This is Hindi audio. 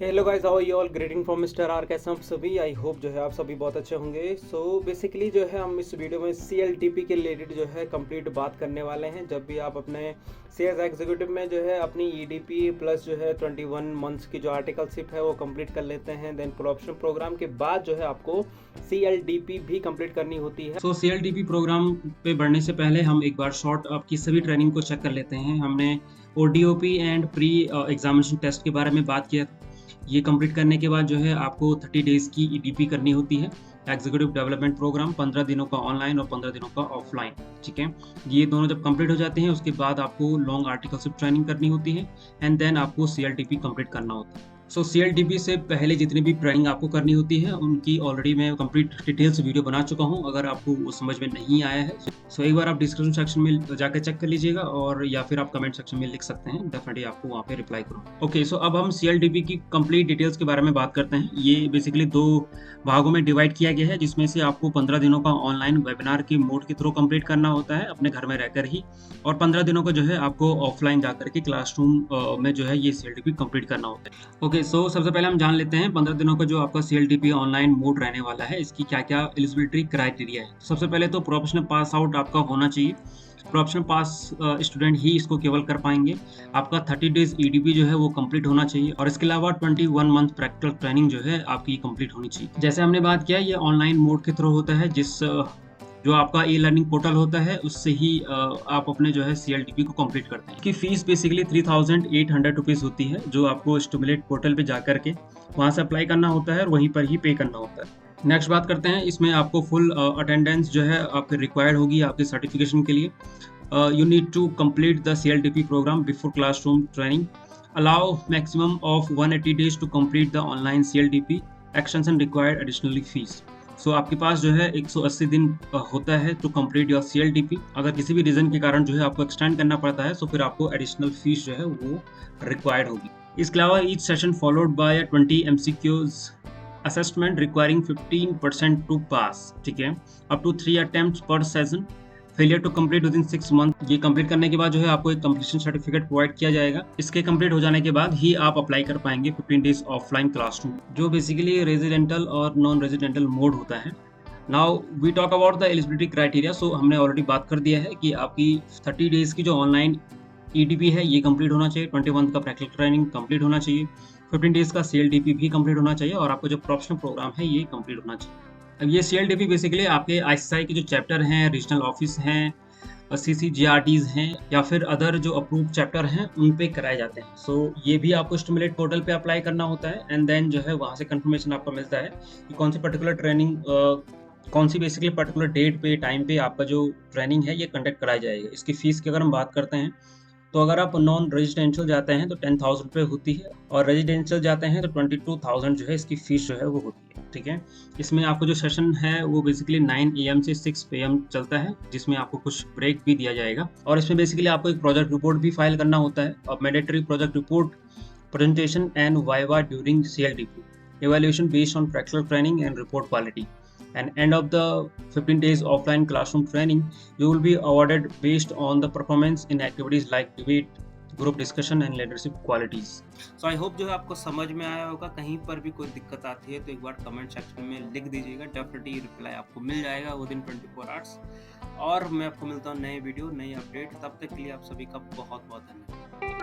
Hello guys, how you all? Greeting from mister R. कैसे हैं आप सभी? आई होप जो है आप सभी बहुत अच्छे होंगे। सो बेसिकली जो है हम इस वीडियो में CLDP के रिलेटेड जो है कंप्लीट बात करने वाले हैं। जब भी आप अपने सेल्स एग्जीक्यूटिव में जो है अपनी EDP प्लस जो है 21 मंथ्स की जो आर्टिकलशिप है वो कंप्लीट कर लेते हैं, देन प्रोडक्शन प्रोग्राम के बाद जो है आपको CLDP भी कंप्लीट करनी होती है। CLDP प्रोग्राम पे बढ़ने से पहले हम एक बार शॉर्ट आपकी सभी ट्रेनिंग को चेक कर लेते हैं। हमने ODOP and pre examination test के बारे में बात किया था। ये कंप्लीट करने के बाद जो है आपको 30 डेज़ की EDP करनी होती है, एग्जीक्यूटिव डेवलपमेंट प्रोग्राम, 15 दिनों का ऑनलाइन और 15 दिनों का ऑफलाइन। ठीक है, ये दोनों जब कंप्लीट हो जाते हैं उसके बाद आपको लॉन्ग आर्टिकलशिप ट्रेनिंग करनी होती है एंड देन आपको CLDP कंप्लीट करना होता है। CLDP से पहले जितनी भी ट्रेनिंग आपको करनी होती है उनकी ऑलरेडी मैं कंप्लीट डिटेल्स वीडियो बना चुका हूँ। अगर आपको वो समझ में नहीं आया है एक बार आप डिस्क्रिप्शन सेक्शन में जाकर चेक कर लीजिएगा और या फिर आप कमेंट सेक्शन में लिख सकते हैं, डेफिनेटली आपको वहाँ पे रिप्लाई करूँ। ओके, सो अब हम CLDP की कंप्लीट डिटेल्स के बारे में बात करते हैं। ये बेसिकली 2 भागों में डिवाइड किया गया है, जिसमें से आपको 15 दिनों का ऑनलाइन वेबिनार के मोड के थ्रू कंप्लीट करना होता है अपने घर में रहकर ही, और 15 दिनों का जो है आपको ऑफलाइन जाकर के क्लासरूम में जो है ये CLDP कंप्लीट करना होता है। ओके, सो सबसे पहले हम जान लेते हैं 15 दिनों का जो आपका CLDP ऑनलाइन मोड रहने वाला है, इसकी क्या क्या एलिजिबिलिटी क्राइटेरिया है। सबसे पहले तो प्रोफेशनल पास आउट आपका होना चाहिए। प्रोफेशनल पास स्टूडेंट ही इसको केवल कर पाएंगे। आपका 30 डेज EDP जो है वो कंप्लीट होना चाहिए और इसके अलावा 21 मंथ प्रैक्टिकल ट्रेनिंग जो है आपकी कंप्लीट होनी चाहिए। जैसे हमने बात किया, ये ऑनलाइन मोड के थ्रू होता है, जो आपका लर्निंग पोर्टल होता है उससे ही आप अपने जो है CLDP को कंप्लीट करते हैं। इसकी फीस बेसिकली 3800 रुपीज़ होती है, जो आपको स्टिमुलेट पोर्टल पे जा करके वहाँ से अप्लाई करना होता है और वहीं पर ही पे करना होता है। नेक्स्ट बात करते हैं, इसमें आपको फुल अटेंडेंस जो है आपके रिक्वायर्ड होगी आपके सर्टिफिकेशन के लिए। You need to complete the CLDP programme before classroom training, allow maximum of 180 days to complete the online CLDP, extension required additionally fees. आपके पास जो है 180 दिन होता है टू कंप्लीट योर CLDP। अगर किसी भी रीज़न के कारण जो है आपको एक्सटेंड करना पड़ता है तो फिर आपको एडिशनल फीस जो है वो रिक्वायर्ड होगी। इसके अलावा each session followed by 20 MCQs assessment requiring 15% to pass. ठीक है, up to 3 attempts per session, failure to complete within 6 month. ये कंप्लीट करने के बाद जो है आपको एक कंप्लीशन सर्टिफिकेट प्रोवाइड किया जाएगा। इसके कंप्लीट हो जाने के बाद ही आप अप्लाई कर पाएंगे 15 डेज ऑफलाइन क्लासरूम, जो बेसिकली रेजिडेंटल और नॉन रेजिडेंटल मोड होता है। Now we talk about the eligibility criteria. हमने ऑलरेडी बात कर दिया है कि आपकी 30 डेज की जो ऑनलाइन EDP है ये कंप्लीट होना चाहिए, 21 का प्रैक्टिकल ट्रेनिंग कंप्लीट होना चाहिए, 15 डेज का CLDP भी कंप्लीट होना चाहिए और आपका जो प्रोफेशनल प्रोग्राम है ये कंप्लीट होना चाहिए। अब ये CLDP बेसिकली आपके ICSI के जो चैप्टर हैं, रीजनल ऑफिस हैं, CCGRTs हैं या फिर अदर जो अप्रूव चैप्टर हैं उन पे कराए जाते हैं। ये भी आपको स्टिमुलेट पोर्टल पे अप्लाई करना होता है एंड देन जो है वहाँ से कंफर्मेशन आपको मिलता है कि कौन सी पर्टिकुलर ट्रेनिंग, कौन सी बेसिकली पर्टिकुलर डेट पे टाइम पे आपका जो ट्रेनिंग है ये कंडक्ट कराया जाएगा। इसकी फीस की अगर हम बात करते हैं तो अगर आप नॉन रेजिडेंशियल जाते हैं तो 10,000 रुपये होती है और रेजिडेंशियल जाते हैं तो 22,000 जो है इसकी फीस जो है वो होती है। ठीक है, इसमें आपको जो सेशन है वो बेसिकली 9 AM से 6 PM चलता है, जिसमें आपको कुछ ब्रेक भी दिया जाएगा और इसमें बेसिकली आपको एक प्रोजेक्ट रिपोर्ट भी फाइल करना होता है और mandatory project report, presentation and viva during CLDP, evaluation based on practical training and report quality. And end of the 15 days offline classroom training, you will be awarded based on the performance in activities like debate, group discussion and leadership qualities. I hope जो है आपको समझ में आया होगा। कहीं पर भी कोई दिक्कत आती है तो एक बार कमेंट सेक्शन में लिख दीजिएगा, डेफिनेटली रिप्लाई आपको मिल जाएगा विद इन 24 आवर्स। और मैं आपको मिलता हूँ नए वीडियो, नई अपडेट। तब तक के लिए आप सभी का बहुत बहुत धन्यवाद।